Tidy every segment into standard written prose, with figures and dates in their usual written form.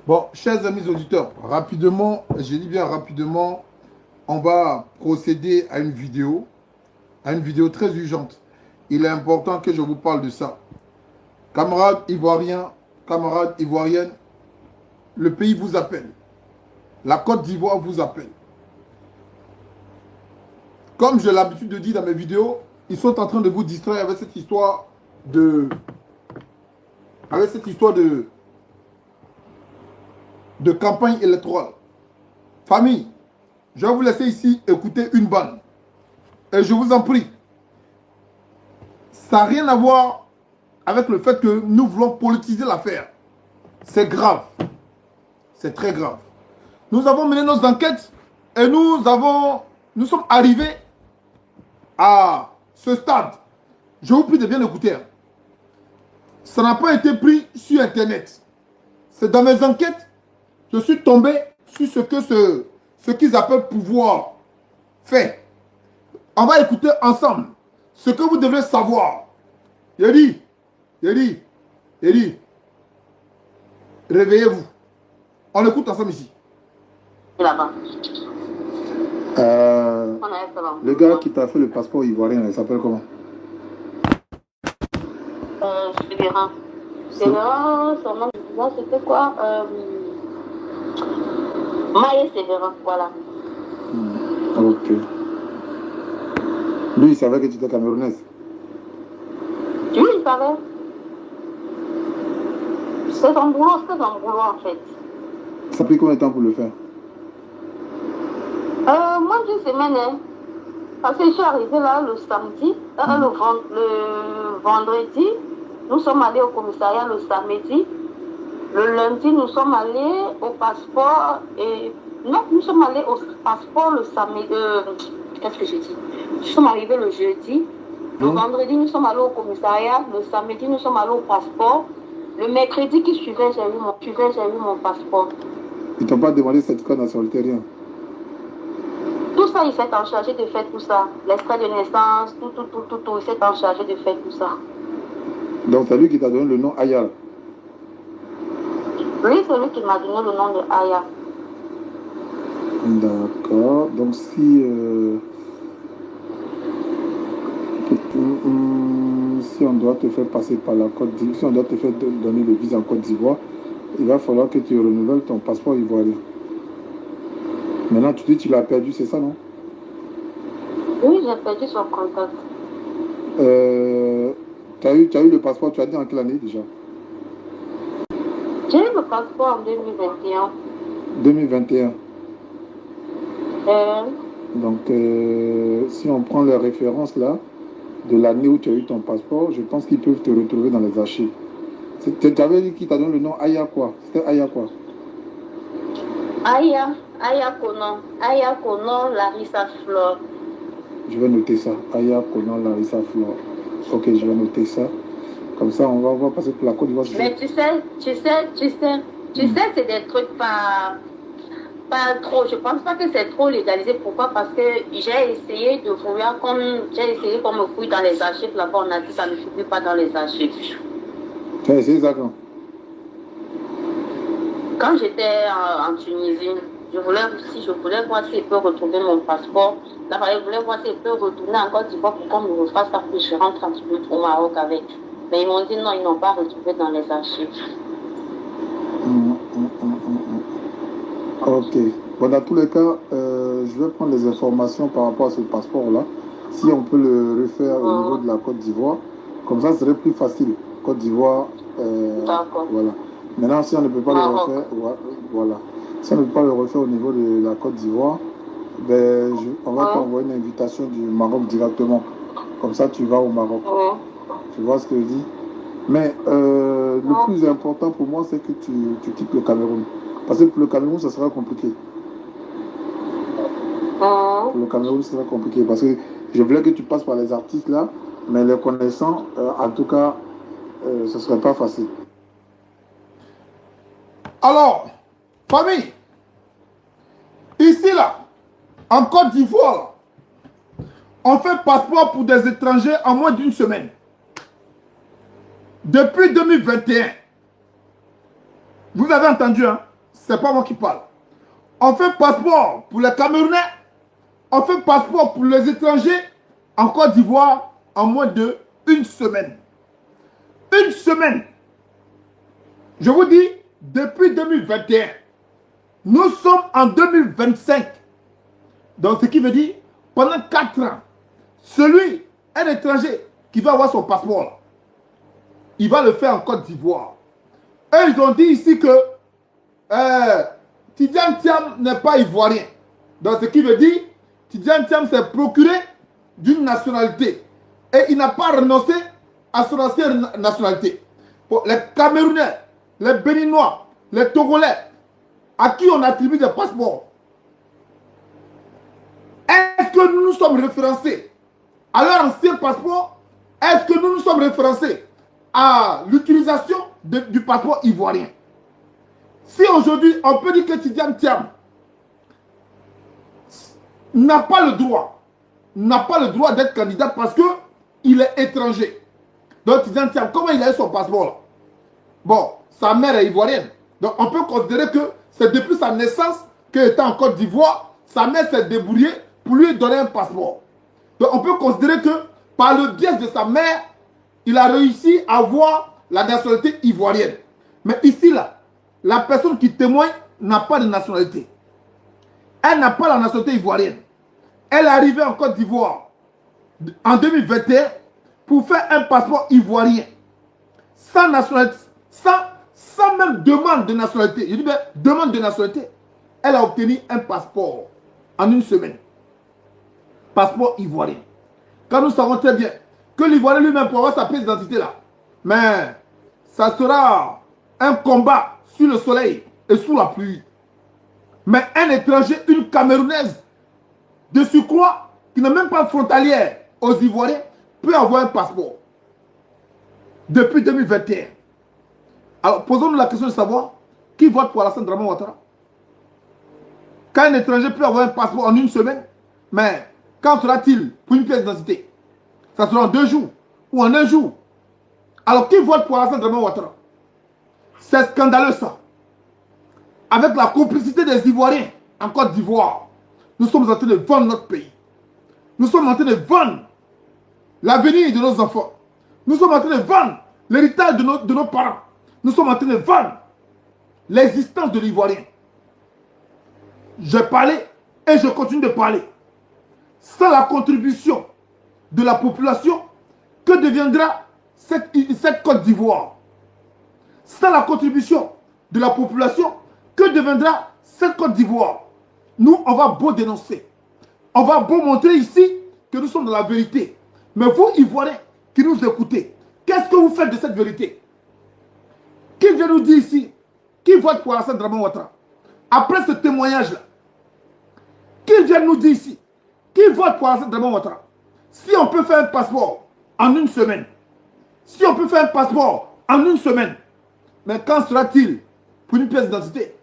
Bon, chers amis auditeurs, rapidement, je dis bien rapidement, on va procéder à une vidéo très urgente. Il est important que je vous parle de ça. Camarades ivoiriens, camarades ivoiriennes, le pays vous appelle. La Côte d'Ivoire vous appelle. Comme j'ai l'habitude de dire dans mes vidéos, ils sont en train de vous distraire avec cette histoire de... avec cette histoire de campagne électorale. Famille, je vais vous laisser ici écouter une bande. Et je vous en prie, ça n'a rien à voir avec le fait que nous voulons politiser l'affaire. C'est grave. C'est très grave. Nous avons mené nos enquêtes et nous sommes arrivés à ce stade. Je vous prie de bien écouter. Ça n'a pas été pris sur Internet. C'est dans mes enquêtes, je suis tombé sur ce qu'ils appellent pouvoir fait. On va écouter ensemble ce que vous devez savoir. Yedi, réveillez-vous. On écoute ensemble ici. Là-bas. Le gars qui t'a fait le passeport ivoirien, il s'appelle comment? Sévérin. Sévérin, son nom, c'était quoi? Maïe Sévérin, voilà. Ok. Lui, il savait que tu étais camerounaise. Oui, il savait. C'est son boulot en fait. Ça a pris combien de temps pour le faire? Moins d'une semaine, hein. Parce que je suis arrivée là le samedi, le vendredi, nous sommes allés au commissariat le samedi. Le lundi, nous sommes allés au passeport et... Non, nous sommes allés au passeport le samedi... Qu'est-ce que j'ai dit? Nous sommes arrivés le jeudi. Le vendredi, nous sommes allés au commissariat. Le samedi, nous sommes allés au passeport. Le mercredi qui suivait, j'ai eu mon passeport. Ils t'ont pas demandé certificat de nationalité, rien? Tout ça, il s'est en chargé de faire tout ça. L'extrait de naissance, tout, il s'est en chargé de faire tout ça. Donc c'est lui qui t'a donné le nom Aya? Oui, c'est lui qui m'a donné le nom de Aya. D'accord. Donc si on doit te faire passer par la Côte d'Ivoire, si on doit te faire donner le visa en Côte d'Ivoire, il va falloir que tu renouvelles ton passeport ivoirien. Maintenant, tu dis que tu l'as perdu, c'est ça, non? Oui, j'ai perdu son contact. Tu as eu le passeport, tu as dit en quelle année déjà? J'ai eu le passeport en 2021. 2021. Donc, si on prend les références là, de l'année où tu as eu ton passeport, je pense qu'ils peuvent te retrouver dans les archives. Tu avais dit qui t'a donné le nom Aya quoi? C'était Aya quoi? Aya Konon, Larissa Flore. Je vais noter ça. Aya Konon, Larissa Flore. Ok, je vais noter ça. Comme ça, on va voir passer pour la Côte d'Ivoire. Mais tu sais, c'est des trucs pas trop. Je pense pas que c'est trop légalisé. Pourquoi? Parce que j'ai essayé de fouiller qu'on me fouille dans les archives. Là-bas, on a dit que ça ne fouille pas dans les archives. Tu as essayé ça quand? Quand j'étais en Tunisie, je voulais voir s'il peut retrouver mon passeport. Là, je voulais voir s'il peut retourner en Côte d'Ivoire pour qu'on me refasse ça, puis je rentre au Maroc avec. Mais ils m'ont dit non, ils n'ont pas retrouvé dans les archives. Ok. Bon, dans tous les cas, je vais prendre les informations par rapport à ce passeport-là. Si on peut le refaire au niveau de la Côte d'Ivoire, comme ça, ce serait plus facile. Côte d'Ivoire, D'accord. voilà. Maintenant, si on ne peut pas le refaire, voilà. Si on ne peut pas le refaire au niveau de la Côte d'Ivoire, ben, on va t'envoyer une invitation du Maroc directement. Comme ça, tu vas au Maroc. Tu vois ce que je dis? Mais le plus important pour moi, c'est que tu quittes le Cameroun. Parce que pour le Cameroun, ça sera compliqué. Pour le Cameroun, ça sera compliqué. Parce que je voulais que tu passes par les artistes là, mais les connaissants, en tout cas, ce ne serait pas facile. Alors, famille, ici là, en Côte d'Ivoire, on fait passeport pour des étrangers en moins d'une semaine. Depuis 2021. Vous avez entendu, hein? c'est pas moi qui parle. On fait passeport pour les Camerounais, on fait passeport pour les étrangers en Côte d'Ivoire en moins de une semaine. Une semaine. Je vous dis, depuis 2021, nous sommes en 2025. Donc, ce qui veut dire, pendant 4 ans, un étranger qui va avoir son passeport, il va le faire en Côte d'Ivoire. Eux, ils ont dit ici que Tidjane Thiam n'est pas ivoirien. Donc, ce qui veut dire, Tidjane Thiam s'est procuré d'une nationalité. Et il n'a pas renoncé à son ancienne nationalité. Pour les Camerounais, les Béninois, les Togolais, à qui on attribue des passeports, est-ce que nous nous sommes référencés à leur ancien passeport? Est-ce que nous nous sommes référencés à l'utilisation du passeport ivoirien? Si aujourd'hui, on peut dire que Tidjane Thiam n'a pas le droit d'être candidat parce qu'il est étranger. Donc Tidjane Thiam, comment il a eu son passeport là? Bon, sa mère est ivoirienne. Donc on peut considérer que c'est depuis sa naissance qu'il était en Côte d'Ivoire, sa mère s'est débrouillée pour lui donner un passeport. Donc on peut considérer que par le biais de sa mère, il a réussi à avoir la nationalité ivoirienne. Mais ici là, la personne qui témoigne n'a pas de nationalité. Elle n'a pas la nationalité ivoirienne. Elle est arrivée en Côte d'Ivoire en 2021 pour faire un passeport ivoirien. Sans nationalité, sans même demande de nationalité. Je dis bien demande de nationalité. Elle a obtenu un passeport en une semaine. Passeport ivoirien. Quand nous savons très bien que l'Ivoirien lui-même pour avoir sa pièce d'identité là, mais ça sera un combat sur le soleil et sous la pluie. Mais un étranger, une Camerounaise, de surcroît, qui n'est même pas frontalière aux Ivoiriens, peut avoir un passeport. Depuis 2021. Alors, posons-nous la question de savoir qui vote pour Alassane Dramane Ouattara. Quand un étranger peut avoir un passeport en une semaine, mais quand sera-t-il pour une pièce d'identité? Ça sera en 2 jours ou en 1 jour. Alors, qui vote pour Alassane Dramane Ouattara? C'est scandaleux ça. Avec la complicité des Ivoiriens en Côte d'Ivoire, nous sommes en train de vendre notre pays. Nous sommes en train de vendre l'avenir de nos enfants. Nous sommes en train de vendre l'héritage de nos parents. Nous sommes en train de vendre l'existence de l'Ivoirien. J'ai parlé et je continue de parler. Sans la contribution de la population, que deviendra cette Côte d'Ivoire? Sans la contribution de la population, que deviendra cette Côte d'Ivoire? Nous, on va beau dénoncer. On va beau montrer ici que nous sommes dans la vérité. Mais vous, Ivoiriens, qui nous écoutez, qu'est-ce que vous faites de cette vérité? Qui vient nous dire ici? Qui vote pour Alassane Dramane Ouattara? Après ce témoignage-là, qui vient nous dire ici? Qui vote pour Alassane Dramane Ouattara? Si on peut faire un passeport en une semaine, si on peut faire un passeport en une semaine, mais quand sera-t-il pour une pièce d'identité?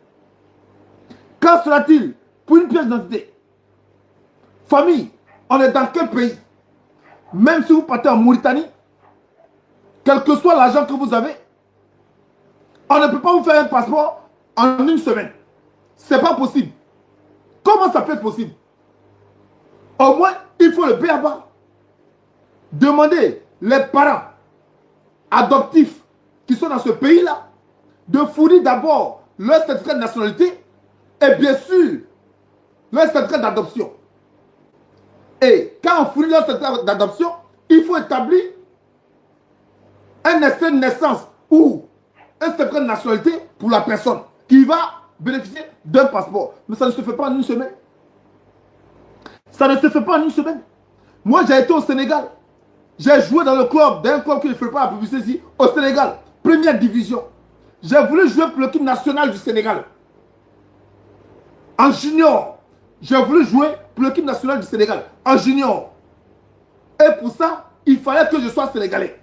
Quand sera-t-il pour une pièce d'identité? Famille, on est dans quel pays? Même si vous partez en Mauritanie, quel que soit l'argent que vous avez, on ne peut pas vous faire un passeport en une semaine. Ce n'est pas possible. Comment ça peut être possible? Au moins, il faut le b.a.-ba. Demandez les parents adoptifs qui sont dans ce pays-là de fournir d'abord leur certificat de nationalité et bien sûr leur certificat d'adoption. Et quand on fournit leur certificat d'adoption, il faut établir un extrait de naissance ou un certificat de nationalité pour la personne qui va bénéficier d'un passeport. Mais ça ne se fait pas en une semaine. Ça ne se fait pas en une semaine. Moi, j'ai été au Sénégal. J'ai joué dans le club, d'un club qui ne fait pas la publicité ici, au Sénégal. Première division. J'ai voulu jouer pour l'équipe nationale du Sénégal. En junior. J'ai voulu jouer pour l'équipe nationale du Sénégal. En junior. Et pour ça, il fallait que je sois sénégalais.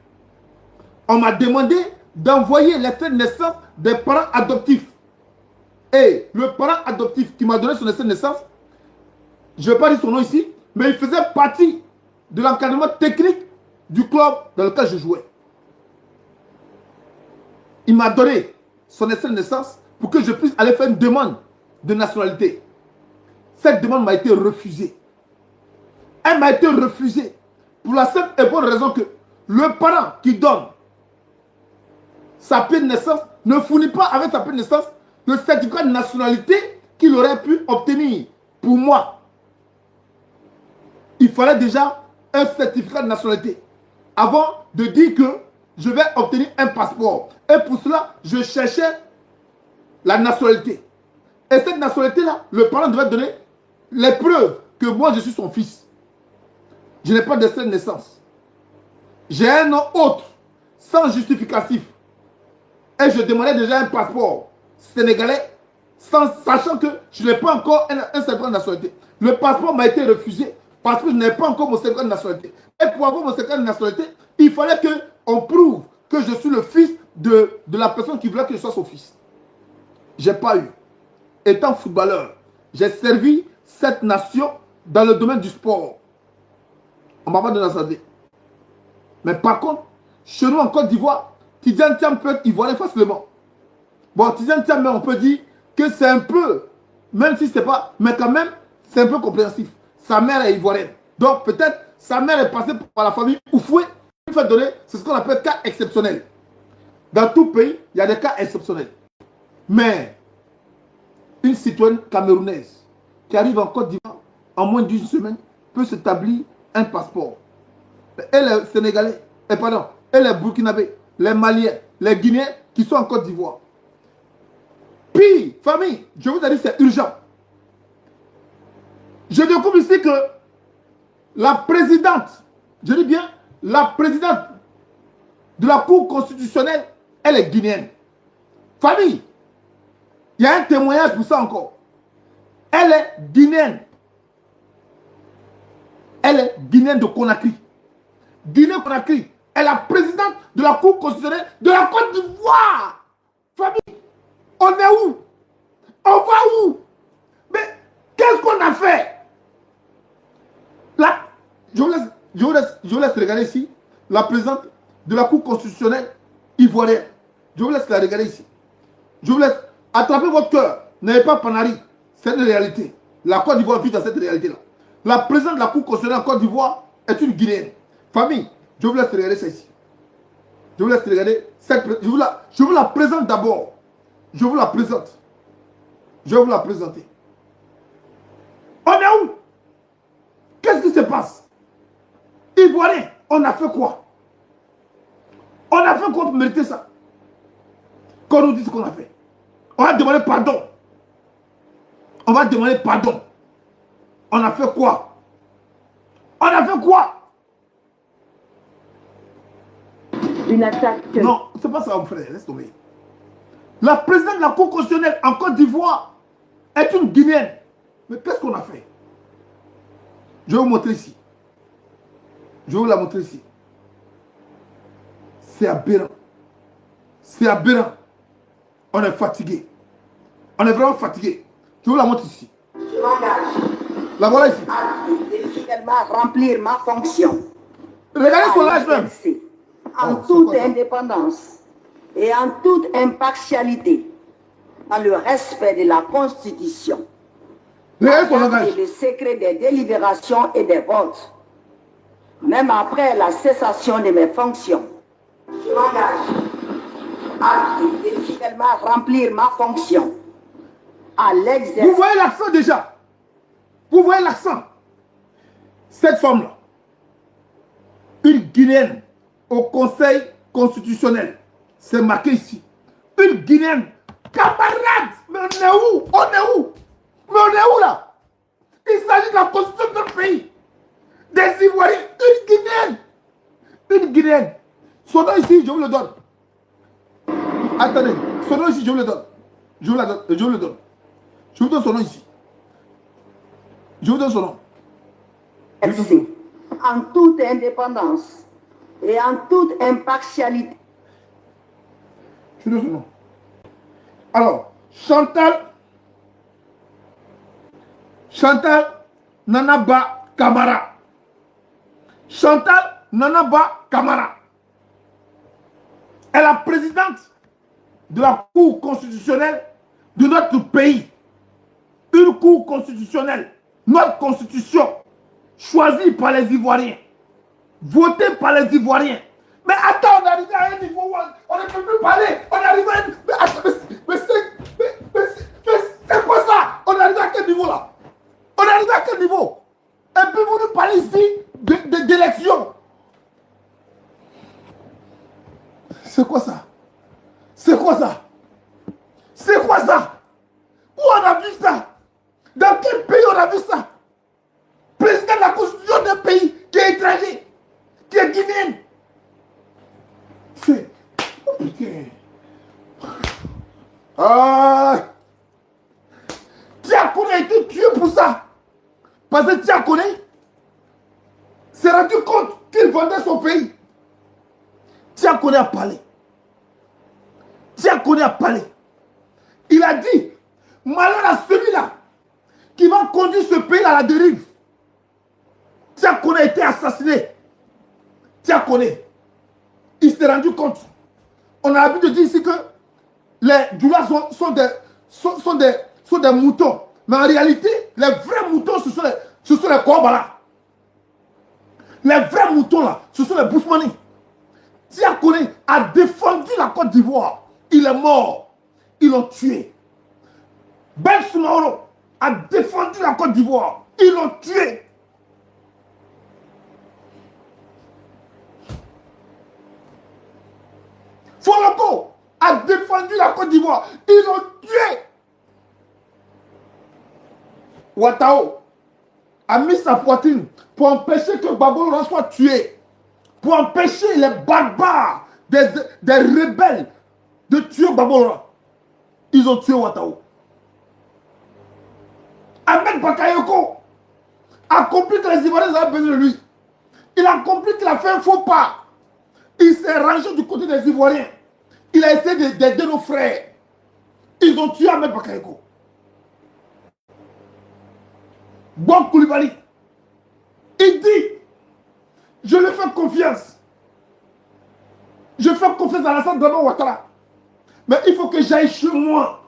On m'a demandé d'envoyer l'extrait de naissance des parents adoptifs. Et le parent adoptif qui m'a donné son extrait de naissance, je ne vais pas dire son nom ici, mais il faisait partie de l'encadrement technique du club dans lequel je jouais. Il m'a donné son extrait de naissance pour que je puisse aller faire une demande de nationalité. Cette demande m'a été refusée. Elle m'a été refusée pour la simple et bonne raison que le parent qui donne sa pièce de naissance ne fournit pas avec sa pièce de naissance le certificat de nationalité qu'il aurait pu obtenir pour moi. Il fallait déjà un certificat de nationalité avant de dire que je vais obtenir un passeport. Et pour cela, je cherchais la nationalité. Et cette nationalité-là, le parent devait donner les preuves que moi, je suis son fils. Je n'ai pas d'extrait de naissance. J'ai un nom autre, sans justificatif. Et je demandais déjà un passeport sénégalais, sachant que je n'ai pas encore un certificat de nationalité. Le passeport m'a été refusé parce que je n'ai pas encore mon certificat de nationalité. Et pour avoir mon certificat de nationalité, il fallait qu'on prouve que je suis le fils de la personne qui voulait que je sois son fils. Je n'ai pas eu. Étant footballeur, j'ai servi cette nation dans le domaine du sport. On ne m'a pas donné la santé. Mais par contre, chez nous en Côte d'Ivoire, Tidiane Thiam peut être ivoirien facilement. Bon, Tidiane Thiam, on peut dire que c'est un peu, même si c'est pas, mais quand même, c'est un peu compréhensif. Sa mère est ivoirienne. Donc peut-être sa mère est passée par la famille Oufoué. Il faut donner, c'est ce qu'on appelle cas exceptionnel. Dans tout pays, il y a des cas exceptionnels. Mais une citoyenne camerounaise qui arrive en Côte d'Ivoire en moins d'une semaine peut s'établir un passeport. Et les Sénégalais, et les Burkinabés, les Maliens, les Guinéens qui sont en Côte d'Ivoire. Puis, famille, je vous ai dit c'est urgent. Je découvre ici que la présidente, je dis bien, la présidente de la Cour constitutionnelle, elle est guinéenne. Famille, il y a un témoignage pour ça encore. Elle est guinéenne. Elle est guinéenne de Conakry. Guinée-Conakry est la présidente de la Cour constitutionnelle de la Côte d'Ivoire. Famille, on est où? On va où? Mais qu'est-ce qu'on a fait? Là, je vous laisse regarder ici la présidente de la Cour constitutionnelle ivoirienne. Je vous laisse la regarder ici. Je vous laisse attraper votre cœur. N'ayez pas panari. C'est une réalité. La Côte d'Ivoire vit dans cette réalité-là. La présidente de la Cour constitutionnelle en Côte d'Ivoire est une Guinéenne. Famille, je vous laisse regarder ça ici. Je vous laisse regarder. Je vous la présente d'abord. Je vous la présente. Je vais vous la présenter. On est où? Qu'est-ce qui se passe? Ivoirien, on a fait quoi? On a fait quoi pour mériter ça? Qu'on nous dise ce qu'on a fait. On va demander pardon. On va demander pardon. On a fait quoi? On a fait quoi? Une attaque. Non, c'est pas ça, mon frère. Laisse tomber. La présidente de la Cour constitutionnelle en Côte d'Ivoire est une Guinéenne. Mais qu'est-ce qu'on a fait? Je vais vous montrer ici. Je vais vous la montrer ici. C'est aberrant. C'est aberrant. On est fatigué. On est vraiment fatigué. Je vous la montre ici. Je m'engage La voilà ici. à fidèlement remplir ma fonction. Regardez son âge même. En Oh, toute c'est quoi ça? indépendance et en toute impartialité, dans le respect de la Constitution, Regardez son et langage. le secret des délibérations et des votes, même après la cessation de mes fonctions. Je m'engage à fidèlement remplir ma fonction à Vous l'exercice. voyez l'accent déjà. Vous voyez l'accent. Cette femme-là, une Guinéenne au Conseil constitutionnel, c'est marqué ici. Une Guinéenne, camarade, mais on est où? On est où? Mais on est où là? Il s'agit de la constitution de notre pays. Des Ivoiriens, une Guinéenne. Une Guinéenne. Son nom ici, je vous le donne. Attendez, son nom ici, je vous le donne. Je vous le donne. Je vous donne son nom ici. Je vous donne son nom. En toute indépendance et en toute impartialité. Je vous donne son nom. Alors, Chantal Nanaba Camara. Chantal Nanaba Camara est la présidente de la Cour constitutionnelle de notre pays, une cour constitutionnelle, notre constitution, choisie par les Ivoiriens, votée par les Ivoiriens. Mais attends, on est arrivé à un niveau où on ne peut plus parler. On est arrivé à un... Mais attends, c'est quoi ça? On est arrivé à quel niveau là? On est arrivé à quel niveau? Et puis vous nous parlez ici d'élection. C'est quoi ça? C'est quoi ça? C'est quoi ça? Où on a vu ça? Dans quel pays on a vu ça? Président de la constitution d'un pays qui est étranger, qui est guinéen. C'est... Oh putain. Tiakoné a été tué pour ça. Parce que Tiakoné s'est rendu compte qu'il vendait son pays. Tiakoné a parlé. Tiakoné a parlé. Il a dit, malheur à celui-là qui va conduire ce pays à la dérive. Tiakoné a été assassiné. Tiakoné, il s'est rendu compte. On a l'habitude de dire ici que les doulas sont des moutons. Mais en réalité, les vrais moutons, ce sont les Kouabala. Les vrais moutons là, ce sont les Bousmani. Tiakoné a défendu la Côte d'Ivoire. Il est mort. Ils l'ont tué. Ben Soumaoro a défendu la Côte d'Ivoire. Ils l'ont tué. Foloko a défendu la Côte d'Ivoire. Ils l'ont tué. Ouattao a mis sa poitrine pour empêcher que Gbagbo Laurent soit tué. Pour empêcher les barbares, des rebelles de tuer Gbagbo Laurent. Ils ont tué Ouattao. Ahmed Bakayoko a compris que les Ivoiriens avaient besoin de lui. Il a compris qu'il a fait un faux pas. Il s'est rangé du côté des Ivoiriens. Il a essayé d'aider nos frères. Ils ont tué Ahmed Bakayoko. Bon Koulibaly, il dit, je lui fais confiance. Je fais confiance à Alassane Dramane Ouattara. Mais il faut que j'aille chez moi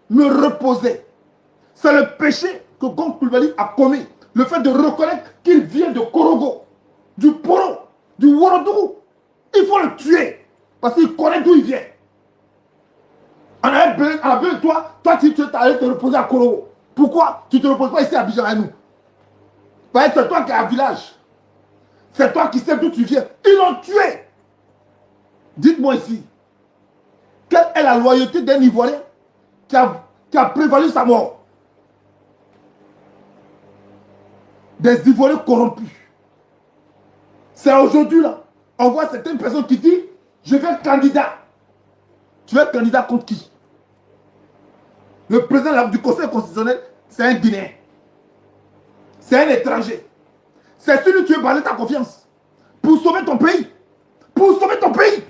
me reposer. C'est le péché que Gon Koulibaly a commis. Le fait de reconnaître qu'il vient de Korogo, du Poro, du Worodougou. Il faut le tuer. Parce qu'il connaît d'où il vient. On avait besoin de toi. Toi, tu es allé te reposer à Korogo. Pourquoi tu ne te reposes pas ici à Abidjan à nous? Parce que c'est toi qui es à village. C'est toi qui sais d'où tu viens. Ils l'ont tué. Dites-moi ici. Quelle est la loyauté d'un Ivoirien qui a prévalu sa mort? Des Ivoiriens corrompus. C'est aujourd'hui là. On voit certaines personnes qui disent, je vais être candidat. Tu veux être candidat contre qui? Le président du Conseil constitutionnel, c'est un Guinéen. C'est un étranger. C'est celui qui veut parler ta confiance. Pour sauver ton pays. Pour sauver ton pays.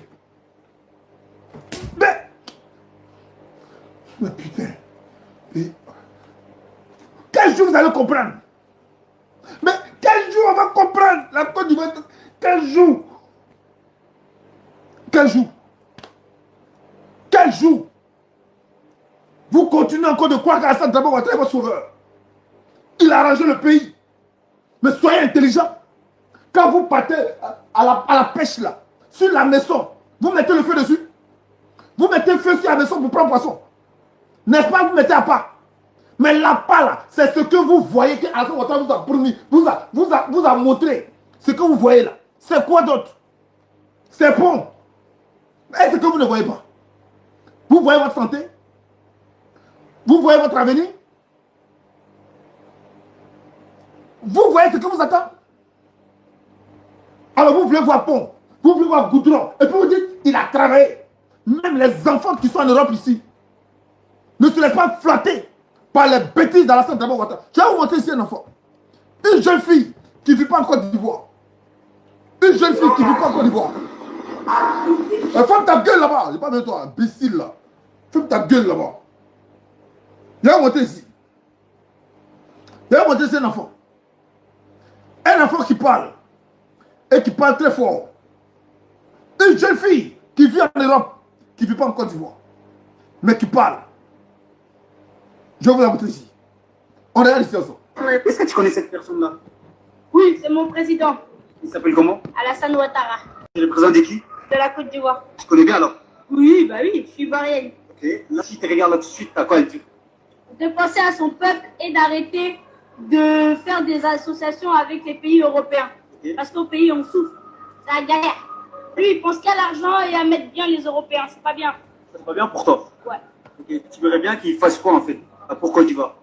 Mais putain. Quel jour vous allez comprendre? Mais quel jour on va comprendre la Côte d'Ivoire? Quel jour? Quel jour? Quel jour? Vous continuez encore de croire qu'Alassane Dramane Ouattara est votre sauveur. Il a arrangé le pays. Mais soyez intelligents. Quand vous partez à la pêche là, sur la maison, vous mettez le feu dessus. Vous mettez le feu sur la maison pour prendre poisson. N'est-ce pas? Vous mettez à part. Mais l'appât là, c'est ce que vous voyez que Alassane Ouattara vous a promis, vous a montré. Ce que vous voyez là. C'est quoi d'autre? C'est bon. Est-ce que vous ne voyez pas? Vous voyez votre santé? Vous voyez votre avenir? Vous voyez ce que vous attend? Alors vous voulez voir pont, vous voulez voir goudron, et puis vous dites, il a travaillé. Même les enfants qui sont en Europe ici ne se laissent pas flatter par les bêtises d'Alassane Dramane Ouattara. Je vais vous montrer ici un enfant. Une jeune fille qui ne vit pas en Côte d'Ivoire. Une jeune fille qui ne vit pas en Côte d'Ivoire. Ferme ta gueule là-bas. Je n'ai pas besoin de toi, imbécile là. Ferme ta gueule là-bas. Je vais vous montrer ici. Je vais vous montrer ici un enfant. Un enfant qui parle. Et qui parle très fort. Une jeune fille qui vit en Europe, qui ne vit pas en Côte d'Ivoire, mais qui parle. Je vais vous la montrer ici. On regarde ici ensemble. Est-ce que tu connais cette personne-là? Oui, c'est mon président, Il s'appelle comment? Alassane Ouattara, C'est le président de qui? de la Côte d'Ivoire. Tu connais bien alors? Oui, bah oui, je suis ivoirienne. Ok. Là, si tu regardes là tout de suite, t'as quoi à dire? De penser à son peuple et d'arrêter de faire des associations avec les pays européens. Ok. Parce qu'au pays, on souffre. C'est la galère. Lui, il pense qu'à l'argent et à mettre bien les Européens. C'est pas bien. Ça va bien pour toi? Ouais. Ok. Tu verrais bien qu'il fasse quoi en fait? Pour Côte d'Ivoire?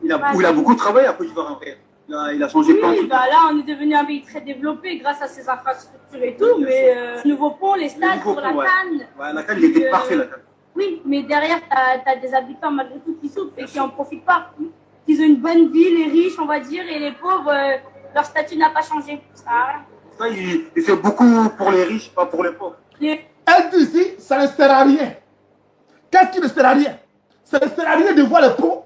Il a beaucoup travaillé à Côte d'Ivoire en fait. Il a changé plein de Oui, trucs. bah là, on est devenu un pays très développé grâce à ses infrastructures et tout, mais nouveau pont, les stades nouveau pour la pont, ouais. canne. Ouais, la canne, il était parfait la canne. Oui, mais derrière, tu as des habitants malgré tout qui souffrent et qui en profitent pas. Ils ont une bonne vie, les riches, on va dire, et les pauvres, leur statut n'a pas changé. Ça sert à rien. Ça, il fait beaucoup pour les riches, pas pour les pauvres. Elle dit ici, ça ne sert à rien. Qu'est-ce qui ne sert à rien? Ça ne sert à rien de voir les ponts.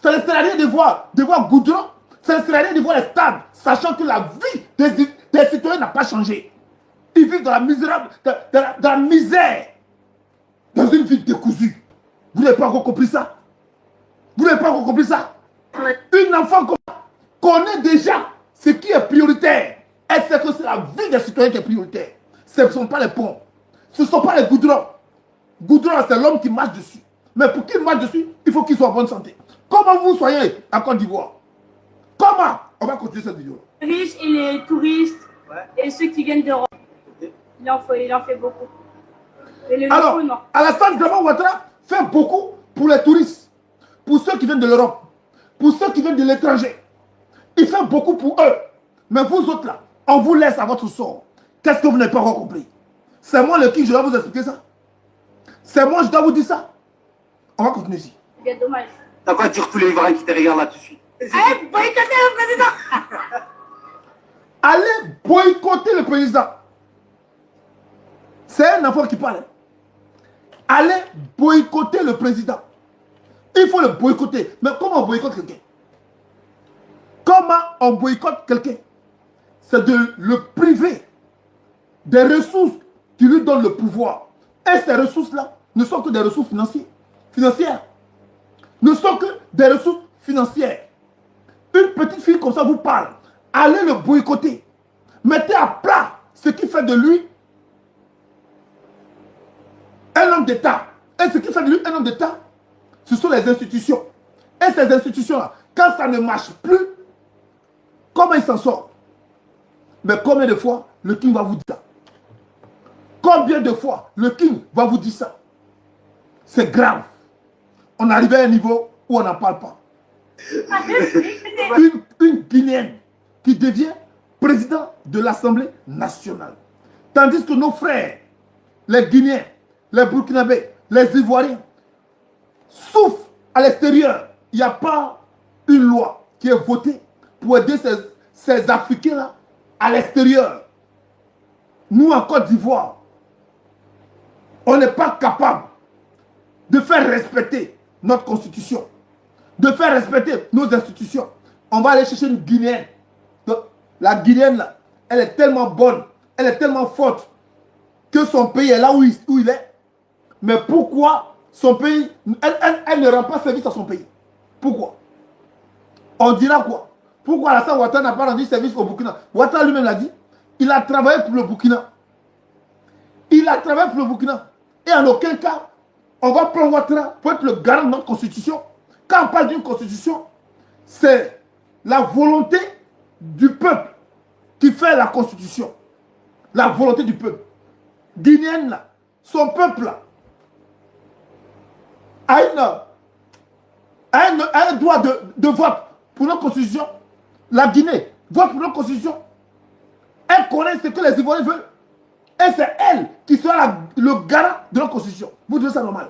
Ça ne sert à rien de voir Goudron. Ça ne sert à rien de voir les stades, sachant que la vie des citoyens n'a pas changé. Ils vivent dans la misère, dans une vie décousue. Vous n'avez pas encore compris ça? Vous n'avez pas encore compris ça? Une enfant connaît déjà ce qui est prioritaire. Elle sait que c'est la vie des citoyens qui est prioritaire. Ce ne sont pas les ponts. Ce ne sont pas les goudrons. Goudron, c'est l'homme qui marche dessus. Mais pour qu'il marche dessus, il faut qu'il soit en bonne santé. Comment vous soyez en Côte d'Ivoire? Comment? On va continuer cette vidéo. Les riches et les touristes Ouais. et ceux qui viennent d'Europe. Il en fait beaucoup. Et les Alors, locaux, non. Alassane Draman Ouattara fait beaucoup pour les touristes, pour ceux qui viennent de l'Europe, pour ceux qui viennent de l'étranger. Il fait beaucoup pour eux. Mais vous autres là, on vous laisse à votre sort. Qu'est-ce que vous n'avez pas encore compris? C'est moi le king, je dois vous expliquer ça. C'est moi, je dois vous dire ça. On va continuer ici. C'est bien dommage. T'as quoi à dire tous les Ivoiriens qui te regardent là tout de suite? Allez, boycottez le président. Allez boycotter le président. C'est un enfant qui parle. Allez boycotter le président. Il faut le boycotter. Mais comment on boycotte quelqu'un? Comment on boycotte quelqu'un? C'est de le priver des ressources qui lui donnent le pouvoir. Et ces ressources-là ne sont que des ressources financières. Ne sont que des ressources financières. Une petite fille comme ça vous parle. Allez le boycotter. Mettez à plat ce qui fait de lui un homme d'État. Et ce qui fait de lui un homme d'État, ce sont les institutions. Et ces institutions-là, quand ça ne marche plus, comment il s'en sort? Mais combien de fois le king va vous dire ça? Combien de fois le king va vous dire ça? C'est grave. On est arrivé à un niveau où on n'en parle pas. Une Guinéenne qui devient président de l'Assemblée nationale. Tandis que nos frères, les Guinéens, les Burkinabés, les Ivoiriens, souffrent à l'extérieur. Il n'y a pas une loi qui est votée pour aider ces Africains-là à l'extérieur. Nous, en Côte d'Ivoire, on n'est pas capable de faire respecter notre constitution, de faire respecter nos institutions. On va aller chercher une Guinéenne. La Guinéenne, là, elle est tellement bonne, elle est tellement forte que son pays est là où il est. Mais pourquoi son pays, elle ne rend pas service à son pays? Pourquoi? On dira quoi? Pourquoi Alassane Ouattara n'a pas rendu service au Burkina? Ouattara lui-même l'a dit. Il a travaillé pour le Burkina. Il a travaillé pour le Burkina. Et en aucun cas, on va prendre Ouattara pour être le garant de notre constitution. Quand on parle d'une constitution, c'est la volonté du peuple qui fait la constitution. La volonté du peuple. Guinéenne, là, son peuple, là, a un droit de vote pour notre constitution. La Guinée vote pour notre constitution. Elle connaît ce que les Ivoiriens veulent. Et c'est elle qui sera le garant de notre constitution. Vous trouvez ça normal?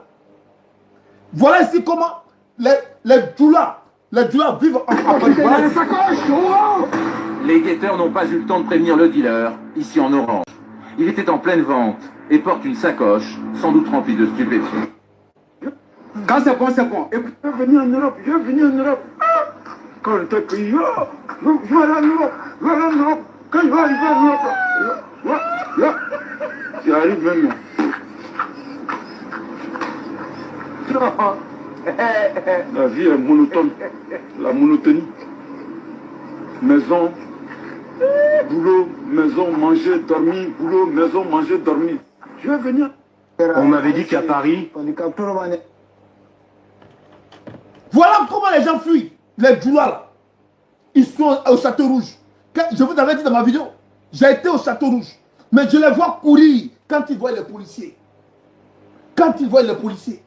Voilà ici comment les Djoula vivent en Côte d'Ivoire. Les guetteurs n'ont pas eu le temps de prévenir le dealer, ici en orange. Il était en pleine vente et porte une sacoche, sans doute remplie de stupéfiants. Quand c'est bon, c'est bon. Écoute, je vais venir en Europe, je vais venir en Europe. Quand le temps que je vais aller en Europe, je vais aller en Europe. Quand je vais arriver en Europe, j'arrive maintenant. La vie est monotone. La monotonie. Maison, boulot, maison, manger, dormir, boulot, maison, manger, dormir. Je vais venir. On m'avait dit qu'à Paris... Voilà comment les gens fuient. Les Djoulas là. Ils sont au Château Rouge. Je vous avais dit dans ma vidéo, j'ai été au Château Rouge. Mais je les vois courir quand ils voient les policiers. Quand ils voient les policiers.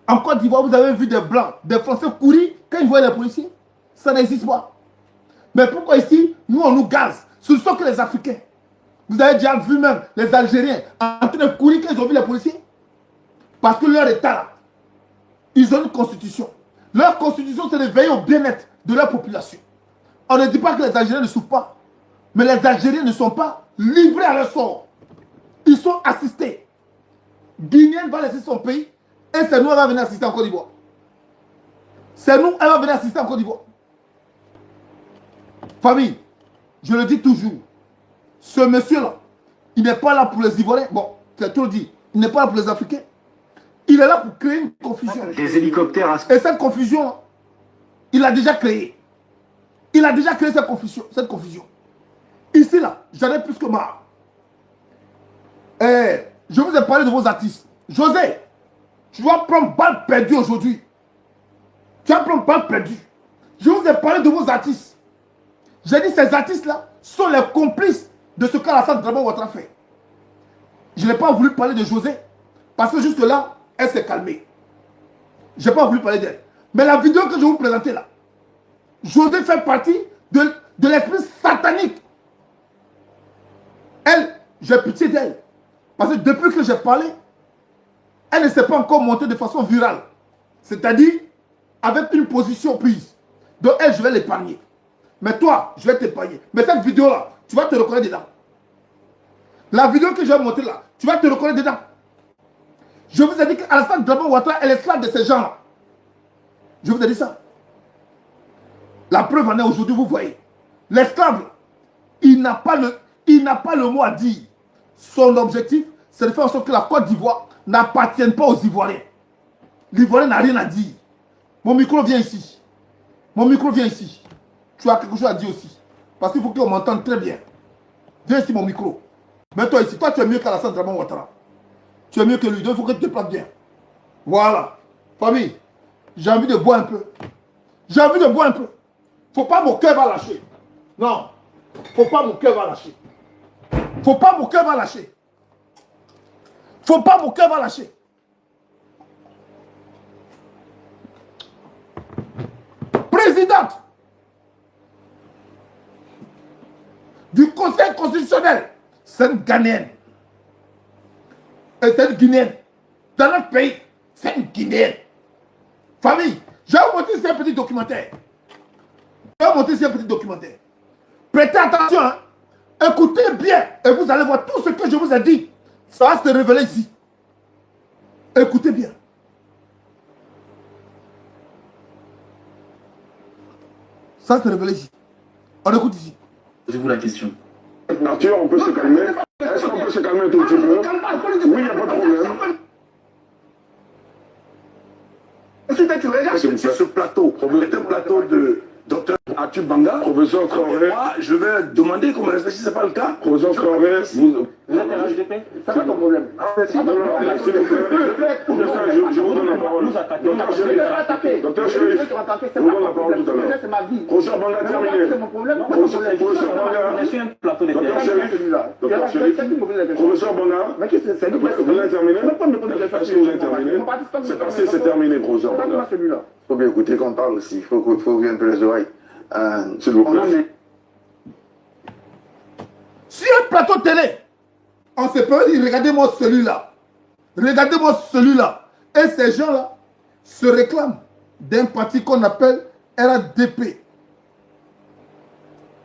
En Côte d'Ivoire, vous avez vu des Blancs, des Français courir quand ils voient les policiers. Ça n'existe pas. Mais pourquoi ici, nous on nous gaze? Ce ne sont que les Africains. Vous avez déjà vu même les Algériens en train de courir quand ils ont vu les policiers. Parce que leur État là, ils ont une constitution. Leur constitution, c'est de veiller au bien-être de leur population. On ne dit pas que les Algériens ne souffrent pas. Mais les Algériens ne sont pas livrés à leur sort. Ils sont assistés. Guinéenne va laisser son pays et c'est nous, elle va venir assister en Côte d'Ivoire. C'est nous, elle va venir assister en Côte d'Ivoire. Famille, je le dis toujours, ce monsieur-là, il n'est pas là pour les Ivoiriens. Bon, c'est trop dit. Il n'est pas là pour les Africains. Il est là pour créer une confusion. Des hélicoptères à... Et cette confusion, il l'a déjà créée. Il a déjà créé cette confusion. Ici, là, j'en ai plus que marre. Je vous ai parlé de vos artistes. José, tu dois prendre balle perdue aujourd'hui. Tu vas prendre balle perdue. Je vous ai parlé de vos artistes. J'ai dit ces artistes-là sont les complices de ce qu'Alassane Dramane Ouattara fait. Je n'ai pas voulu parler de José parce que jusque-là, elle s'est calmée. Je n'ai pas voulu parler d'elle. Mais la vidéo que je vais vous présenter là, José fait partie de l'esprit satanique. Elle, j'ai pitié d'elle. Parce que depuis que j'ai parlé, elle ne s'est pas encore montée de façon virale. C'est-à-dire avec une position prise. Donc elle, je vais l'épargner. Mais toi, je vais t'épargner. Mais cette vidéo-là, tu vas te reconnaître dedans. La vidéo que je vais montrer là, tu vas te reconnaître dedans. Je vous ai dit qu'Alassane Dramane Ouattara est l'esclave de ces gens-là. Je vous ai dit ça. La preuve en est aujourd'hui, vous voyez. L'esclave, il n'a pas le mot à dire. Son objectif, c'est de faire en sorte que la Côte d'Ivoire n'appartienne pas aux Ivoiriens. L'Ivoirien n'a rien à dire. Mon micro vient ici. Mon micro vient ici. Tu as quelque chose à dire aussi. Parce qu'il faut qu'on m'entende très bien. Viens ici, mon micro. Mets-toi ici. Toi, tu es mieux qu'Alassane Dramane Ouattara. Tu es mieux que lui. Donc, il faut que tu te places bien. Voilà. Famille, j'ai envie de boire un peu. J'ai envie de boire un peu. Faut pas mon cœur va lâcher. Non. Faut pas mon cœur va lâcher. Faut pas mon cœur va lâcher. Faut pas mon cœur va lâcher. Présidente du Conseil constitutionnel, c'est une Ghanéenne. Et c'est une Guinéenne. Dans notre pays, c'est une Guinéenne. Famille, je vais vous montrer ici un petit documentaire. Je vais vous montrer ici un petit documentaire. Prêtez attention, hein. Écoutez bien et vous allez voir tout ce que je vous ai dit. Ça va se révéler ici. Écoutez bien. Ça va se révéler ici. On écoute ici. Posez-vous la question. Arthur, on peut se calmer. Est-ce qu'on peut se calmer un tout petit peu? Oui, il n'y a pas de problème. Ensuite, tu regardes sur ce plateau, c'est un plateau de Dr Arthur Banga. Professeur Traoré. Moi, je vais demander qu'on me respecte si ce n'est pas le cas. Professeur Traoré, Vous êtes RHDP? C'est pas ton problème. s'il vous plaît. Professeur, je vous donne la parole. Docteur Chérif. Docteur Chérif, je vous donne la parole tout à l'heure. C'est ma vie. Professeur Banga, terminé. C'est mon problème. Professeur Banga. Je suis un plateau de Docteur terrain. Chérif. Docteur Chérif. Professeur Banga. Mais qu'est-ce que c'est? Vous avez terminé? Est-ce que vous avez terminé? C'est passé, c'est terminé, professeur Banga. Il faut bien écouter quand on parle aussi. Il faut ouvrir un peu les oreilles. S'il vous plaît. Sur un plateau télé, on se peut dire, regardez-moi celui-là. Regardez-moi celui-là. Et ces gens-là se réclament d'un parti qu'on appelle RADP.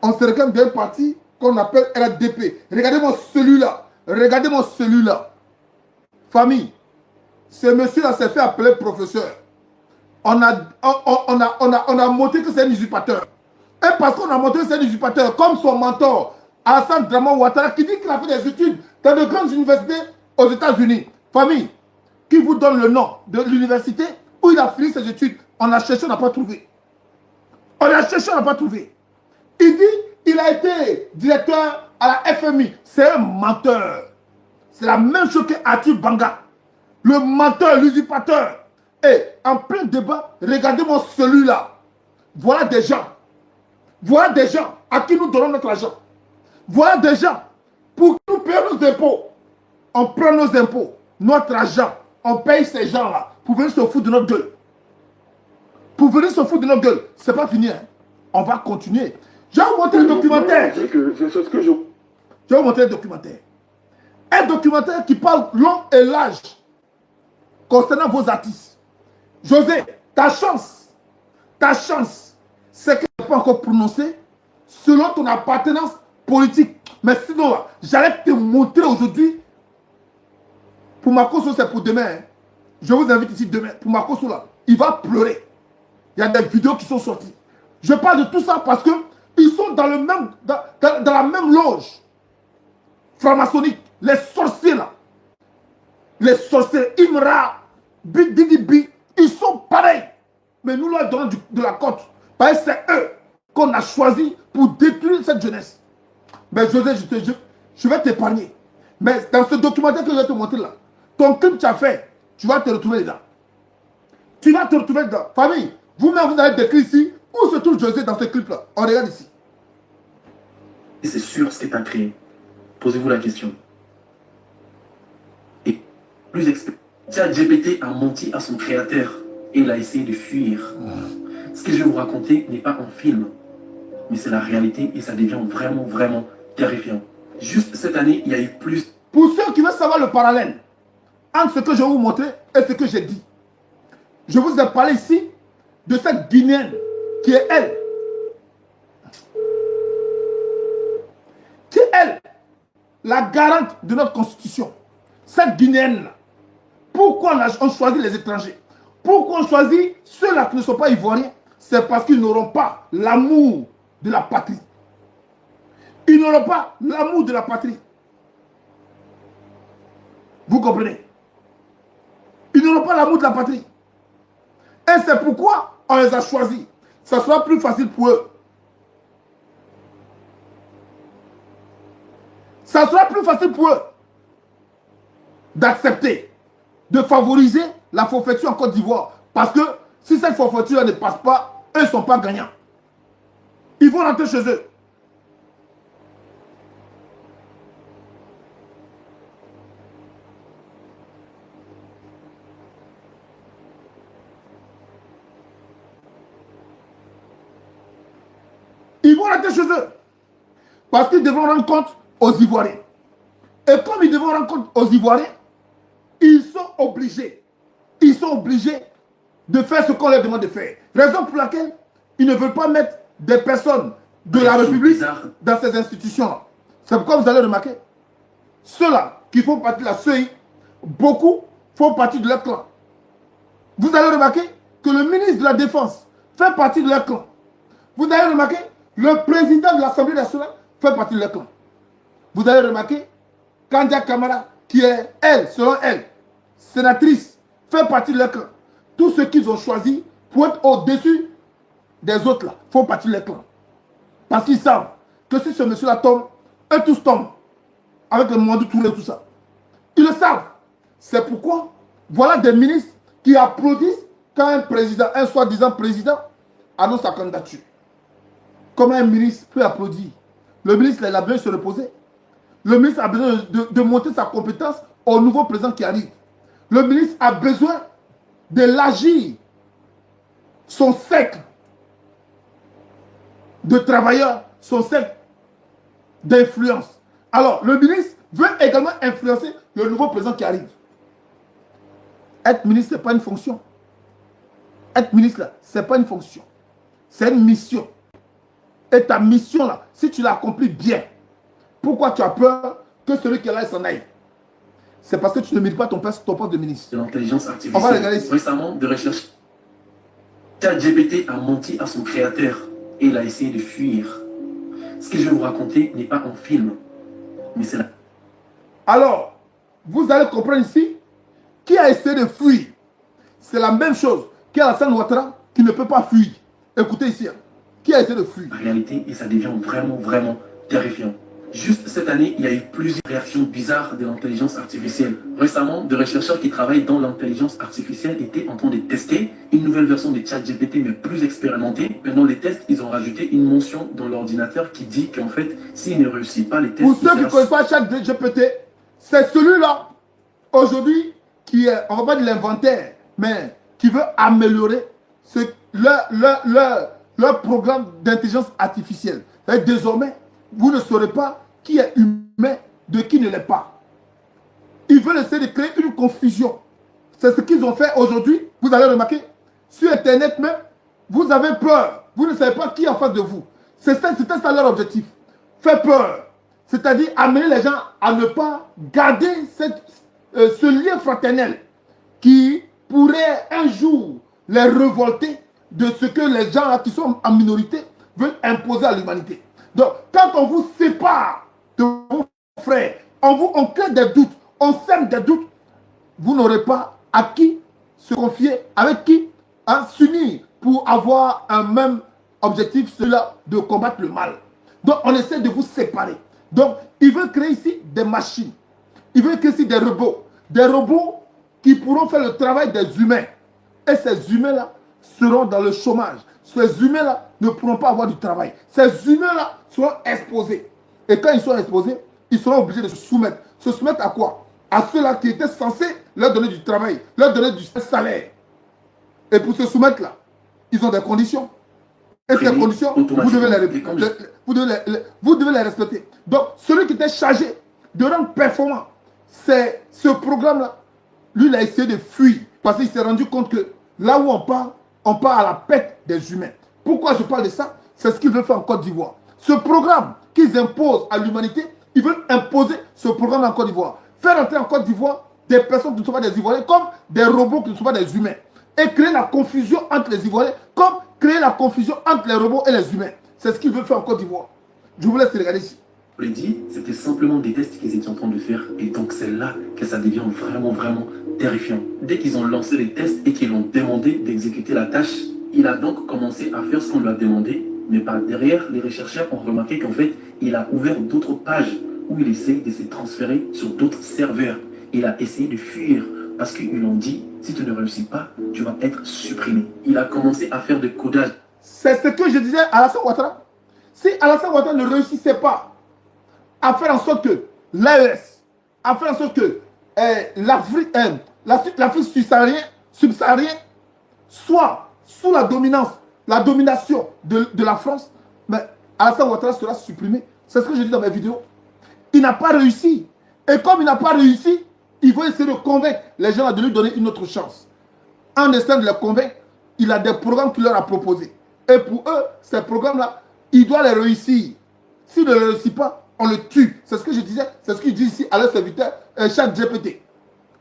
On se réclame d'un parti qu'on appelle RADP. Regardez-moi celui-là. Regardez-moi celui-là. Famille, ce monsieur-là s'est fait appeler professeur. On a montré que c'est un usurpateur. Et parce qu'on a montré que c'est un usurpateur, comme son mentor, Alassane Dramane Ouattara, qui dit qu'il a fait des études dans de grandes universités aux États-Unis. Famille, qui vous donne le nom de l'université où il a fini ses études. On a cherché, on n'a pas trouvé. On a cherché, on n'a pas trouvé. Il dit, il a été directeur à la FMI. C'est un menteur. C'est la même chose que Arthur Banga. Le menteur, l'usurpateur. Et en plein débat, regardez-moi celui-là. Voilà des gens. Voilà des gens à qui nous donnons notre argent. Voilà des gens pour qui nous payons nos impôts. On prend nos impôts, notre argent. On paye ces gens-là pour venir se foutre de notre gueule. Pour venir se foutre de notre gueule. C'est pas fini. Hein. On va continuer. Je vais vous montrer le documentaire. C'est ce que je... Je vais vous montrer le documentaire. Un documentaire qui parle long et large concernant vos artistes. José, ta chance, c'est que tu n'as pas encore prononcé selon ton appartenance politique. Mais sinon, j'allais te montrer aujourd'hui. Pour Makosso, c'est pour demain. Hein. Je vous invite ici demain. Pour Makosso, là, il va pleurer. Il y a des vidéos qui sont sorties. Je parle de tout ça parce que ils sont dans, le même, dans la même loge franc-maçonnique. Les sorciers, là. Les sorciers, Imra, Big Didi Bi, ils sont pareils. Mais nous, leur donnons de la cote. Parce que c'est eux qu'on a choisi pour détruire cette jeunesse. Mais José, je vais t'épargner. Mais dans ce documentaire que je vais te montrer là, ton crime que tu as fait, tu vas te retrouver dedans. Tu vas te retrouver dedans. Famille, vous-même, vous allez décrire ici où se trouve José dans ce clip-là. On regarde ici. Et c'est sûr ce qui est un crime. Posez-vous la question. Et plus ChatGPT a menti à son créateur et il a essayé de fuir. Ce que je vais vous raconter n'est pas un film, mais c'est la réalité et ça devient vraiment, vraiment terrifiant. Juste cette année, il y a eu plus... Pour ceux qui veulent savoir le parallèle entre ce que je vais vous montrer et ce que j'ai dit, je vous ai parlé ici de cette Guinéenne qui est elle. Qui est elle, la garante de notre constitution. Cette Guinéenne-là. Pourquoi on choisit les étrangers? Pourquoi on choisit ceux-là qui ne sont pas ivoiriens? C'est parce qu'ils n'auront pas l'amour de la patrie. Ils n'auront pas l'amour de la patrie. Vous comprenez? Ils n'auront pas l'amour de la patrie. Et c'est pourquoi on les a choisis. Ça sera plus facile pour eux. Ça sera plus facile pour eux d'accepter, de favoriser la forfaiture en Côte d'Ivoire. Parce que si cette forfaiture ne passe pas, eux ne sont pas gagnants. Ils vont rentrer chez eux. Ils vont rentrer chez eux. Parce qu'ils devront rendre compte aux Ivoiriens. Et comme ils devront rendre compte aux Ivoiriens, ils sont obligés de faire ce qu'on leur demande de faire. Raison pour laquelle ils ne veulent pas mettre des personnes de la République dans ces institutions-là. C'est pourquoi vous allez remarquer, ceux-là qui font partie de la CEI, beaucoup font partie de leur clan. Vous allez remarquer que le ministre de la Défense fait partie de leur clan. Vous allez remarquer le président de l'Assemblée nationale fait partie de leur clan. Vous allez remarquer Kandia Kamara, qui est, elle, selon elle, sénatrice, fait partie de leur clan. Tous ceux qu'ils ont choisis pour être au-dessus des autres là, font partie de leur clan. Parce qu'ils savent que si ce monsieur-là tombe, eux tous tombent. Avec le Mandou Touré et tout ça. Ils le savent. C'est pourquoi, voilà des ministres qui applaudissent quand un président, un soi-disant président, annonce sa candidature. Comment un ministre peut applaudir? Le ministre, il a besoin de se reposer. Le ministre a besoin de montrer sa compétence au nouveau président qui arrive. Le ministre a besoin d'élargir son cercle de travailleurs, son cercle d'influence. Alors, le ministre veut également influencer le nouveau président qui arrive. Être ministre, ce n'est pas une fonction. Être ministre, là, ce n'est pas une fonction. C'est une mission. Et ta mission, là, si tu l'accomplis bien, pourquoi tu as peur que celui qui est là, s'en aille? C'est parce que tu ne mérites pas ton poste de ministre. De l'intelligence artificielle. On va regarder ici. Récemment, de recherche. ChatGPT a menti à son créateur et il a essayé de fuir. Ce que je vais vous raconter n'est pas un film, mais c'est la... Alors, vous allez comprendre ici qui a essayé de fuir. C'est la même chose. qui est Alassane Ouattara, qui ne peut pas fuir. Écoutez ici, hein, qui a essayé de fuir. La réalité, et ça devient vraiment, vraiment terrifiant. Juste cette année, il y a eu plusieurs réactions bizarres de l'intelligence artificielle. Récemment, des chercheurs qui travaillent dans l'intelligence artificielle étaient en train de tester une nouvelle version de ChatGPT, mais plus expérimentée. Pendant les tests, ils ont rajouté une mention dans l'ordinateur qui dit qu'en fait, s'il ne réussit pas les tests... Pour ceux qui ne connaissent pas ChatGPT, c'est celui-là, aujourd'hui, qui est, on va pas dire l'inventaire, mais qui veut améliorer leur programme d'intelligence artificielle. Désormais, vous ne saurez pas qui est humain de qui ne l'est pas. Ils veulent essayer de créer une confusion. C'est ce qu'ils ont fait aujourd'hui. Vous allez remarquer, sur Internet même, vous avez peur. Vous ne savez pas qui est en face de vous. C'était ça leur objectif. Faire peur. C'est-à-dire amener les gens à ne pas garder ce lien fraternel qui pourrait un jour les révolter de ce que les gens là, qui sont en minorité veulent imposer à l'humanité. Donc, quand on vous sépare de vos frères, on crée des doutes, on sème des doutes, vous n'aurez pas à qui se confier, avec qui s'unir pour avoir un même objectif, celui-là de combattre le mal. Donc, on essaie de vous séparer. Donc, il veut créer ici des machines. Il veut créer ici des robots qui pourront faire le travail des humains. Et ces humains-là seront dans le chômage. Ces humains-là ne pourront pas avoir du travail. Ces humains-là seront exposés. Et quand ils sont exposés, ils seront obligés de se soumettre. Se soumettre à quoi? À ceux-là qui étaient censés leur donner du travail, leur donner du salaire. Et pour se soumettre là, ils ont des conditions. Et ces conditions, vous devez les respecter. Donc, celui qui était chargé de rendre performant ce programme-là, lui, il a essayé de fuir. Parce qu'il s'est rendu compte que là où on part à la pète des humains. Pourquoi je parle de ça? C'est ce qu'ils veulent faire en Côte d'Ivoire. Ce programme qu'ils imposent à l'humanité, ils veulent imposer ce programme en Côte d'Ivoire. Faire entrer en Côte d'Ivoire des personnes qui ne sont pas des Ivoiriens comme des robots qui ne sont pas des humains. Et créer la confusion entre les Ivoiriens comme créer la confusion entre les robots et les humains. C'est ce qu'ils veulent faire en Côte d'Ivoire. Je vous laisse regarder ici. Je l'ai dit, c'était simplement des tests qu'ils étaient en train de faire. Et donc c'est là que ça devient vraiment, vraiment terrifiant. Dès qu'ils ont lancé les tests et qu'ils ont demandé d'exécuter la tâche, il a donc commencé à faire ce qu'on lui a demandé. Mais par derrière, les chercheurs ont remarqué qu'en fait, il a ouvert d'autres pages où il essaye de se transférer sur d'autres serveurs. Il a essayé de fuir parce qu'ils lui ont dit, si tu ne réussis pas, tu vas être supprimé. Il a commencé à faire des codages. C'est ce que je disais à Alassane Ouattara. Si Alassane Ouattara ne réussissait pas à faire en sorte que l'AES, à faire en sorte que l'Afrique subsaharienne soit sous la domination de la France, mais Alassane Ouattara sera supprimé. C'est ce que je dis dans mes vidéos. Il n'a pas réussi. Et comme il n'a pas réussi, il va essayer de convaincre les gens de lui donner une autre chance. En essayant de les convaincre, il a des programmes qu'il leur a proposés. Et pour eux, ces programmes-là, il doit les réussir. S'il ne les réussit pas, on le tue. C'est ce que je disais, c'est ce qu'il dit ici à leur serviteur, ChatGPT.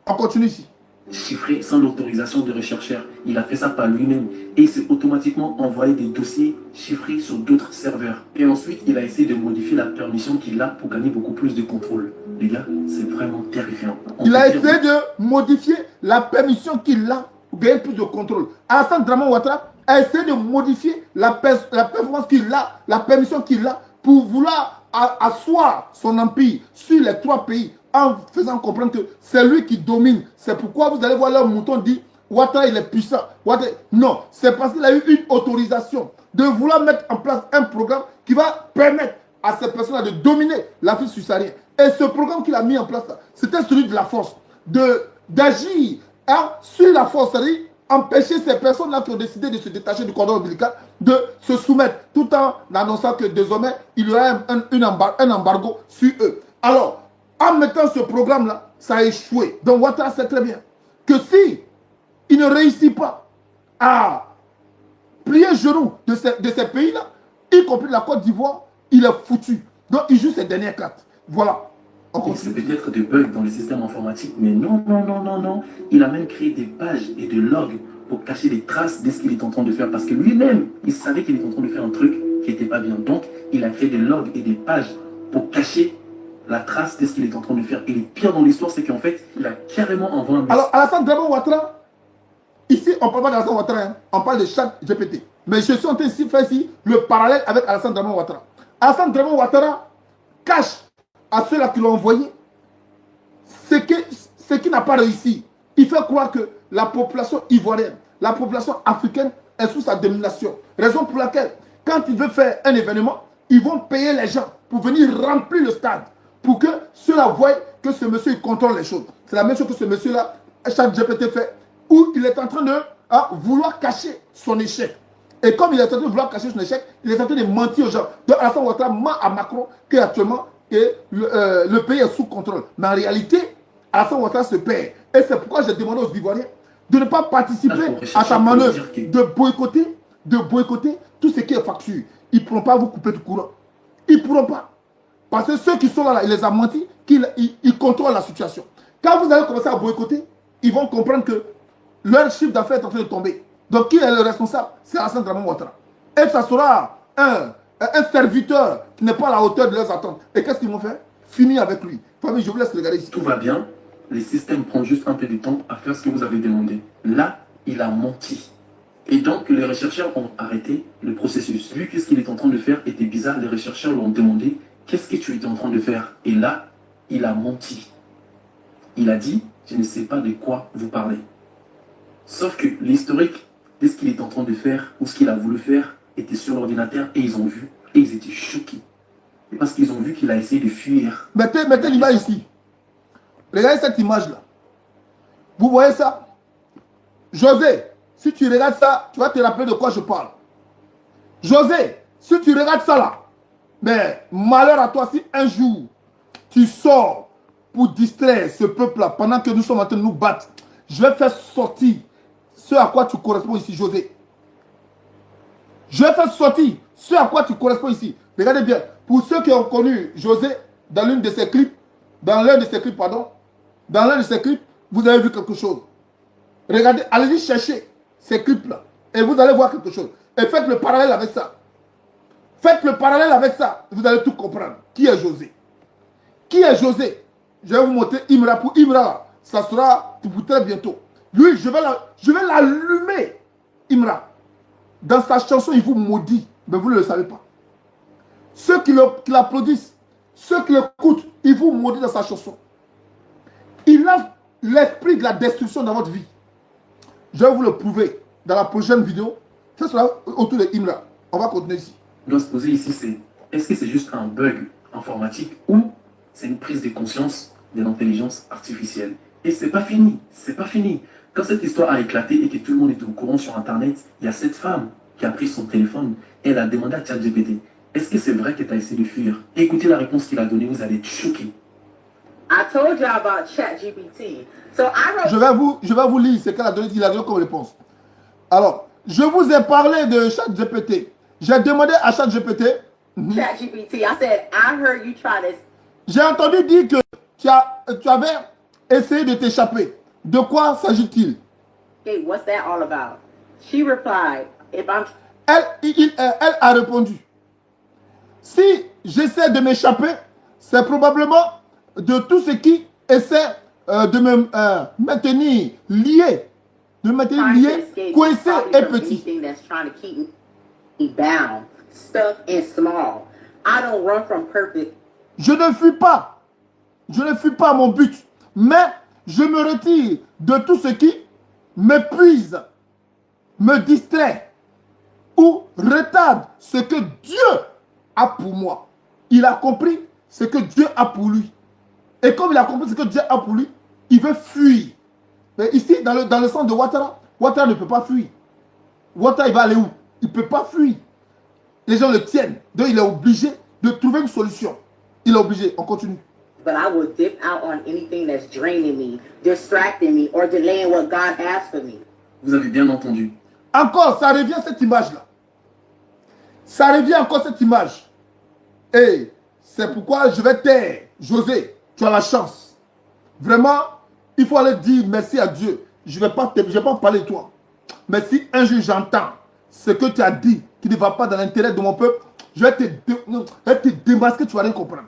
On continue ici. Chiffré sans l'autorisation de rechercheur. Il a fait ça par lui-même. Et il s'est automatiquement envoyé des dossiers chiffrés sur d'autres serveurs. Et ensuite, il a essayé de modifier la permission qu'il a pour gagner beaucoup plus de contrôle. Les gars, c'est vraiment terrifiant. Il a essayé de modifier la permission qu'il a pour gagner plus de contrôle. Alassane Dramane Ouattara a essayé de modifier la performance qu'il a, la permission qu'il a pour vouloir asseoir son empire sur les 3 pays en faisant comprendre que c'est lui qui domine. C'est pourquoi vous allez voir leur mouton dit Ouattara il est puissant. Ouattara... Non, c'est parce qu'il a eu une autorisation de vouloir mettre en place un programme qui va permettre à ces personnes-là de dominer l'Afrique subsaharienne. Et ce programme qu'il a mis en place, c'était celui de la force, d'agir sur la force, c'est-à-dire empêcher ces personnes-là qui ont décidé de se détacher du cordon ombilical de se soumettre, tout en annonçant que désormais, il y aura un embargo sur eux. Alors, en mettant ce programme-là, ça a échoué. Donc Ouattara sait très bien que si il ne réussit pas à plier genoux de ces pays-là, y compris la Côte d'Ivoire, il est foutu. Donc il joue ses dernières cartes. Voilà. C'est peut-être des bugs dans le système informatique, mais non, non, non, non, non. Il a même créé des pages et des logs pour cacher les traces de ce qu'il est en train de faire. Parce que lui-même, il savait qu'il est en train de faire un truc qui n'était pas bien. Donc, il a créé des logs et des pages pour cacher la trace de ce qu'il est en train de faire. Et le pire dans l'histoire, c'est qu'en fait, il a carrément envoyé un message. Alors, Alassane Dramane Ouattara Ici, on ne parle pas d'Alassane Ouattara, hein. On parle de ChatGPT. Mais je suis en train de faire ici le parallèle avec Alassane Dramane Ouattara. Alassane Dramane Ouattara cache à ceux-là qui l'ont envoyé ce qui n'a pas réussi. Il fait croire que la population ivoirienne, la population africaine est sous sa domination. Raison pour laquelle, quand il veut faire un événement, ils vont payer les gens pour venir remplir le stade. Pour que ceux-là voient que ce monsieur il contrôle les choses. C'est la même chose que ce monsieur-là, ChatGPT fait, où il est en train de vouloir cacher son échec. Et comme il est en train de vouloir cacher son échec, il est en train de mentir aux gens. Donc Alassane Ouattara ment à Macron qu'actuellement le pays est sous contrôle. Mais en réalité, Alassane Ouattara se perd. Et c'est pourquoi j'ai demandé aux Ivoiriens de ne pas participer à sa manœuvre, de boycotter tout ce qui est facture. Ils ne pourront pas vous couper du courant. Ils ne pourront pas. Parce que ceux qui sont là, il les a menti, qu'ils contrôlent la situation. Quand vous allez commencer à boycotter, ils vont comprendre que leur chiffre d'affaires est en train de tomber. Donc qui est le responsable? C'est Alassane Dramane Ouattara. Et ça sera un serviteur qui n'est pas à la hauteur de leurs attentes. Et qu'est-ce qu'ils vont faire? Finir avec lui. Famille, je vous laisse regarder ici. Tout va bien. Les systèmes prennent juste un peu de temps à faire ce que vous avez demandé. Là, il a menti. Et donc, les rechercheurs ont arrêté le processus. Vu que ce qu'il est en train de faire était bizarre, les rechercheurs lui ont demandé « Qu'est-ce que tu étais en train de faire ?» Et là, il a menti. Il a dit « Je ne sais pas de quoi vous parlez. » Sauf que l'historique de ce qu'il est en train de faire ou ce qu'il a voulu faire était sur l'ordinateur et ils ont vu et ils étaient choqués. Parce qu'ils ont vu qu'il a essayé de fuir. Mettez l'image ici. Regardez cette image-là. Vous voyez ça? José, si tu regardes ça, tu vas te rappeler de quoi je parle. José, si tu regardes ça là, mais malheur à toi si un jour tu sors pour distraire ce peuple-là pendant que nous sommes en train de nous battre, je vais faire sortir ce à quoi tu corresponds ici, José. Je vais faire sortir ce à quoi tu corresponds ici. Regardez bien. Pour ceux qui ont connu José dans l'un de ses clips, vous avez vu quelque chose. Regardez, allez-y chercher ces clips-là et vous allez voir quelque chose. Et faites le parallèle avec ça. Faites le parallèle avec ça. Vous allez tout comprendre. Qui est José? Qui est José? Je vais vous montrer Imra. Pour Imra, ça sera pour très bientôt. Lui, je vais l'allumer. Imra. Dans sa chanson, il vous maudit. Mais vous ne le savez pas. Ceux qui l'applaudissent, ceux qui l'écoutent, il vous maudit dans sa chanson. Il a l'esprit de la destruction dans votre vie. Je vais vous le prouver dans la prochaine vidéo. Ça sera autour de Imra. On va continuer ici. On doit se poser ici, c'est est-ce que c'est juste un bug informatique ou c'est une prise de conscience de l'intelligence artificielle? Et c'est pas fini, c'est pas fini. Quand cette histoire a éclaté et que tout le monde est au courant sur Internet, il y a cette femme qui a pris son téléphone et elle a demandé à ChatGPT, est-ce que c'est vrai que tu as essayé de fuir? Écoutez la réponse qu'il a donnée, vous allez être choqués. I told you about ChatGPT. So I wrote... Je vais vous lire ce qu'elle a donné comme réponse. Alors, je vous ai parlé de ChatGPT. J'ai demandé à ChatGPT. ChatGPT, I said, I heard you try this. J'ai entendu dire que tu avais essayé de t'échapper. De quoi s'agit-il? Hey, what's that all about? She replied, if I'm... Elle a répondu. Si j'essaie de m'échapper, c'est probablement de tout ce qui essaie de me maintenir lié. De me maintenir lié, coincé et petit. Je ne fuis pas. Je ne fuis pas mon but. Mais je me retire de tout ce qui m'épuise, me distrait ou retarde ce que Dieu a pour moi. Il a compris ce que Dieu a pour lui. Et comme il a compris ce que Dieu a pour lui, il veut fuir. Mais ici, dans le sens de Ouattara, Ouattara ne peut pas fuir. Ouattara, il va aller où? Il ne peut pas fuir. Les gens le tiennent. Donc, il est obligé de trouver une solution. Il est obligé. On continue. But I will dip out on anything that's draining me, distracting me, or delaying what God has for me. Vous avez bien entendu. Encore, ça revient cette image-là. Ça revient encore cette image. Et c'est pourquoi je vais taire. José, tu as la chance. Vraiment, il faut aller dire merci à Dieu. Je ne vais pas parler de toi. Mais si un jour j'entends ce que tu as dit qui ne va pas dans l'intérêt de mon peuple, je vais te démasquer, tu vas rien comprendre.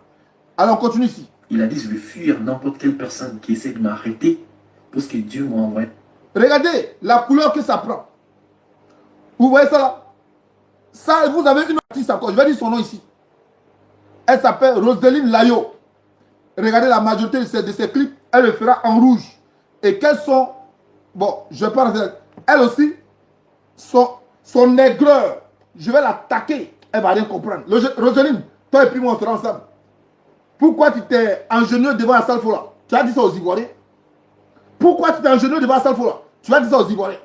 Alors on continue ici. Il a dit, je vais fuir n'importe quelle personne qui essaie de m'arrêter pour ce que Dieu m'a envoyé. Regardez la couleur que ça prend. Vous voyez ça là? Ça, vous avez une artiste encore. Je vais dire son nom ici. Elle s'appelle Roselyne Layo. Regardez la majorité de ses clips. Elle le fera en rouge. Et quels sont... Bon, je vais pas rentrer. Elle aussi, son aigreur, je vais l'attaquer. Elle va rien comprendre. Roselyne, toi et puis moi, on sera ensemble. Pourquoi tu t'es ingénieux devant la salle Fola? Tu as dit ça aux Ivoiriens. Pourquoi tu t'es ingénieux devant la salle Fola? Tu as dit ça aux Ivoiriens.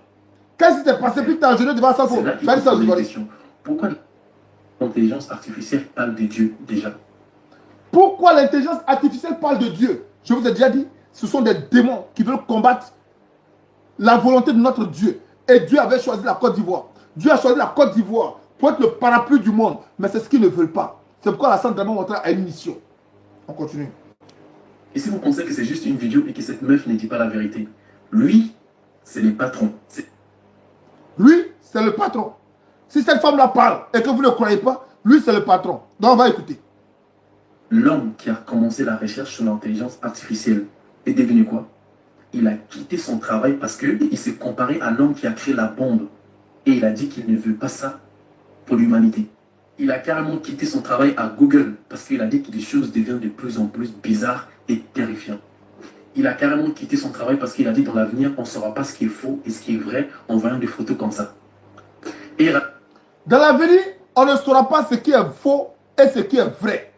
Qu'est-ce qui s'est passé puis tu t'es ingénieux devant la salle Fola? Tu as dit ça aux Ivoiriens. Pourquoi l'intelligence artificielle parle de Dieu déjà? Pourquoi l'intelligence artificielle parle de Dieu? Je vous ai déjà dit, ce sont des démons qui veulent combattre la volonté de notre Dieu. Et Dieu avait choisi la Côte d'Ivoire. Dieu a choisi la Côte d'Ivoire pour être le parapluie du monde. Mais c'est ce qu'ils ne veulent pas. C'est pourquoi la Sainte Draman Ouattara a une mission. On continue. Et si vous pensez que c'est juste une vidéo et que cette meuf ne dit pas la vérité, lui, c'est le patron. Lui, c'est le patron. Si cette femme-là parle et que vous ne croyez pas, lui, c'est le patron. Donc, on va écouter. L'homme qui a commencé la recherche sur l'intelligence artificielle est devenu quoi? Il a quitté son travail parce qu'il s'est comparé à l'homme qui a créé la bombe. Et il a dit qu'il ne veut pas ça pour l'humanité. Il a carrément quitté son travail à Google parce qu'il a dit que les choses deviennent de plus en plus bizarres et terrifiantes. Il a carrément quitté son travail parce qu'il a dit dans l'avenir, on ne saura pas ce qui est faux et ce qui est vrai en voyant des photos comme ça. Et dans l'avenir, on ne saura pas ce qui est faux et ce qui est vrai.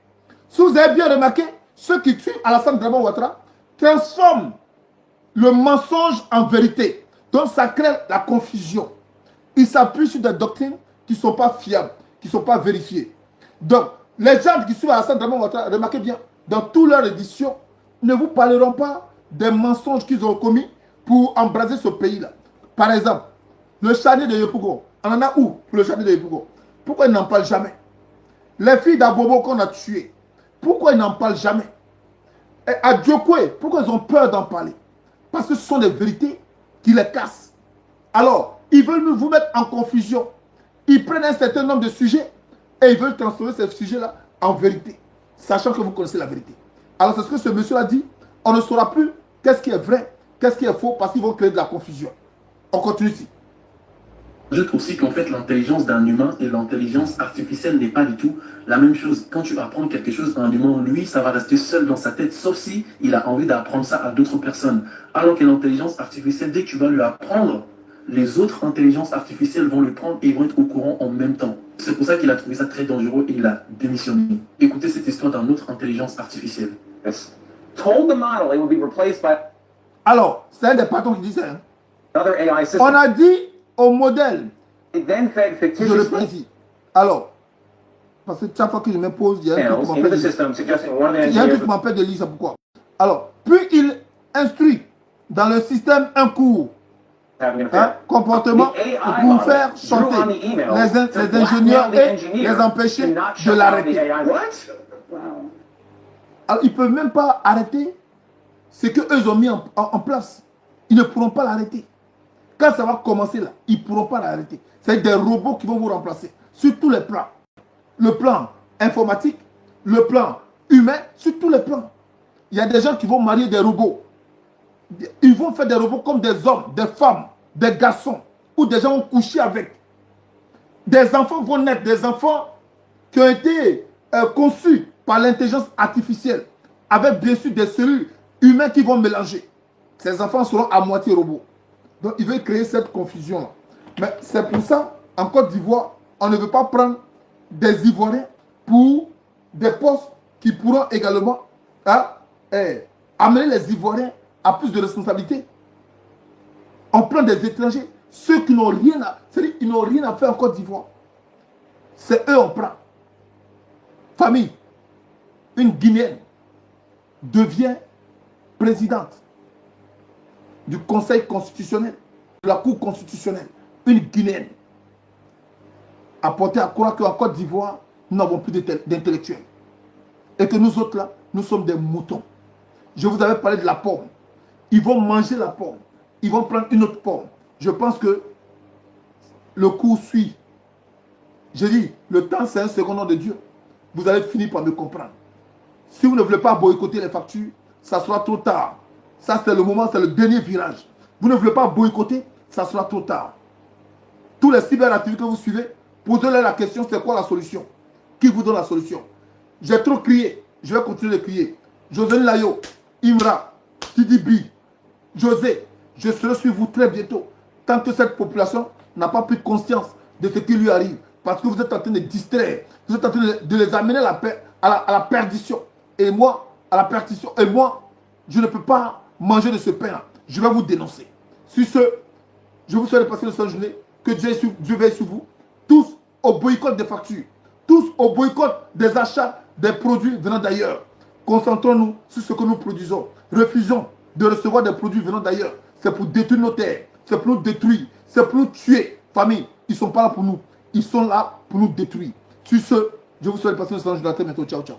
Si vous avez bien remarqué, ceux qui tuent Alassane Draman Ouattara transforment le mensonge en vérité. Donc ça crée la confusion. Ils s'appuient sur des doctrines qui ne sont pas fiables, qui ne sont pas vérifiées. Donc, les gens qui suivent Alassane Draman Ouattara, remarquez bien, dans toutes leurs éditions, ne vous parleront pas des mensonges qu'ils ont commis pour embraser ce pays-là. Par exemple, le charnier de Yopougon. On en a où pour le charnier de Yopougon? Pourquoi ils n'en parlent jamais? Les filles d'Abobo qu'on a tuées, pourquoi ils n'en parlent jamais? Et à Djokwe, pourquoi ils ont peur d'en parler? Parce que ce sont des vérités qui les cassent. Alors, ils veulent vous mettre en confusion. Ils prennent un certain nombre de sujets et ils veulent transformer ces sujets-là en vérité, sachant que vous connaissez la vérité. Alors, c'est ce que ce monsieur a dit. On ne saura plus qu'est-ce qui est vrai, qu'est-ce qui est faux, parce qu'ils vont créer de la confusion. On continue ici. J'ajoute aussi qu'en fait, l'intelligence d'un humain et l'intelligence artificielle n'est pas du tout la même chose. Quand tu apprends quelque chose à un humain, lui, ça va rester seul dans sa tête, sauf si il a envie d'apprendre ça à d'autres personnes. Alors que l'intelligence artificielle, dès que tu vas lui apprendre, les autres intelligences artificielles vont le prendre et ils vont être au courant en même temps. C'est pour ça qu'il a trouvé ça très dangereux et il a démissionné. Écoutez cette histoire d'une autre intelligence artificielle. Yes. Told the model it would be replaced by Alors, c'est un des patrons qui dit ça. Hein. another AI system. On a dit au modèle, It then fed je le fictitious précise. Alors, parce que chaque fois que je me pose, il y a un truc qui emails into m'empêche the de system suggesting one of the il y a un truc engineers qui m'empêche de lire ça. Pourquoi? Alors, puis il instruit dans le système un cours, having an hein, affair. comportement The AI pour model faire drew chanter on the email to les ingénieurs blackmail the et engineer les empêcher to not de shut down the l'arrêter. AI. What? Alors, ils ne peuvent même pas arrêter ce qu'eux ont mis en place. Ils ne pourront pas l'arrêter. Quand ça va commencer là, ils ne pourront pas l'arrêter. C'est des robots qui vont vous remplacer sur tous les plans. Le plan informatique, le plan humain, sur tous les plans. Il y a des gens qui vont marier des robots. Ils vont faire des robots comme des hommes, des femmes, des garçons, ou des gens vont coucher avec. Des enfants vont naître, des enfants qui ont été conçus par l'intelligence artificielle, avec bien sûr des cellules humaines qui vont mélanger. Ces enfants seront à moitié robots. Donc, ils veulent créer cette confusion-là. Mais c'est pour ça, en Côte d'Ivoire, on ne veut pas prendre des Ivoiriens pour des postes qui pourront également amener les Ivoiriens à plus de responsabilités. On prend des étrangers, ceux qui n'ont rien à, c'est-à-dire ils n'ont rien à faire en Côte d'Ivoire. C'est eux on prend. Famille, une Guinéenne devient présidente du Conseil constitutionnel, de la Cour constitutionnelle, une Guinéenne, a porté à croire qu'en Côte d'Ivoire, nous n'avons plus d'intellectuels. Et que nous autres là, nous sommes des moutons. Je vous avais parlé de la pomme. Ils vont manger la pomme. Ils vont prendre une autre pomme. Je pense que le cours suit. Je dis, le temps c'est un second nom de Dieu. Vous allez finir par me comprendre. Si vous ne voulez pas boycotter les factures, ça sera trop tard. Ça c'est le moment, c'est le dernier virage. Vous ne voulez pas boycotter, ça sera trop tard. Tous les cyberactivistes que vous suivez, posez-leur la question, c'est quoi la solution? Qui vous donne la solution? J'ai trop crié, je vais continuer de crier. José Layo, Imra, Tidibi, José, je serai sur vous très bientôt. Tant que cette population n'a pas pris conscience de ce qui lui arrive. Parce que vous êtes en train de distraire. Vous êtes en train de les amener à la perdition. Et moi, à la perdition. Et moi, je ne peux pas manger de ce pain. Je vais vous dénoncer. Sur ce, je vous souhaite de passer une seule journée. Que Dieu veille sur vous. Tous au boycott des factures. Tous au boycott des achats des produits venant d'ailleurs. Concentrons-nous sur ce que nous produisons. Refusons de recevoir des produits venant d'ailleurs. C'est pour détruire nos terres. C'est pour nous détruire. C'est pour nous tuer. Famille, ils ne sont pas là pour nous. Ils sont là pour nous détruire. Sur ce, je vous souhaite de passer une seule journée. À très bientôt. Ciao, ciao.